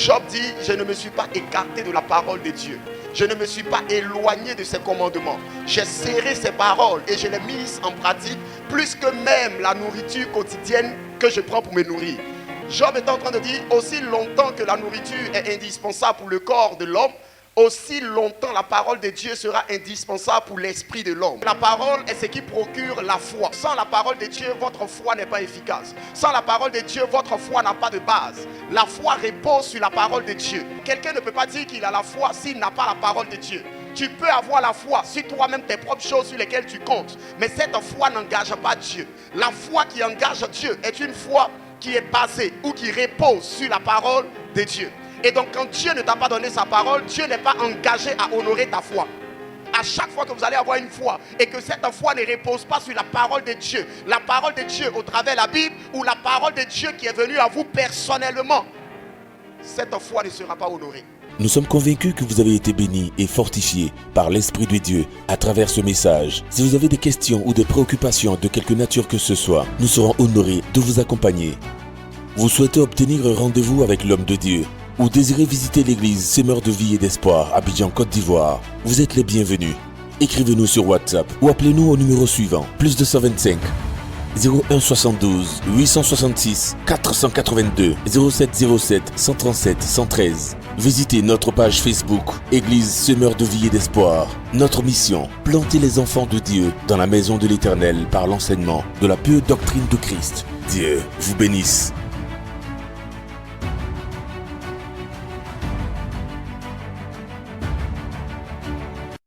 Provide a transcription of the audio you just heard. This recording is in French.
Job dit, je ne me suis pas écarté de la parole de Dieu. Je ne me suis pas éloigné de ses commandements. J'ai serré ses paroles et je les mises en pratique plus que même la nourriture quotidienne que je prends pour me nourrir. Job est en train de dire, aussi longtemps que la nourriture est indispensable pour le corps de l'homme, aussi longtemps la parole de Dieu sera indispensable pour l'esprit de l'homme. La parole est ce qui procure la foi. Sans la parole de Dieu, votre foi n'est pas efficace. Sans la parole de Dieu, votre foi n'a pas de base. La foi repose sur la parole de Dieu. Quelqu'un ne peut pas dire qu'il a la foi s'il n'a pas la parole de Dieu. Tu peux avoir la foi sur toi-même, tes propres choses sur lesquelles tu comptes. Mais cette foi n'engage pas Dieu. La foi qui engage Dieu est une foi qui est basée ou qui repose sur la parole de Dieu. Et donc quand Dieu ne t'a pas donné sa parole, Dieu n'est pas engagé à honorer ta foi. À chaque fois que vous allez avoir une foi et que cette foi ne repose pas sur la parole de Dieu, la parole de Dieu au travers de la Bible ou la parole de Dieu qui est venue à vous personnellement, cette foi ne sera pas honorée. Nous sommes convaincus que vous avez été bénis et fortifiés par l'Esprit de Dieu à travers ce message. Si vous avez des questions ou des préoccupations de quelque nature que ce soit, nous serons honorés de vous accompagner. Vous souhaitez obtenir un rendez-vous avec l'homme de Dieu ou désirez visiter l'église Semeur de vie et d'espoir, Abidjan, Côte d'Ivoire, vous êtes les bienvenus. Écrivez-nous sur WhatsApp ou appelez-nous au numéro suivant, +225 01 72 866 482 0707 137 113. Visitez notre page Facebook, Église Semeur de vie et d'espoir. Notre mission, planter les enfants de Dieu dans la maison de l'Éternel par l'enseignement de la pure doctrine de Christ. Dieu vous bénisse.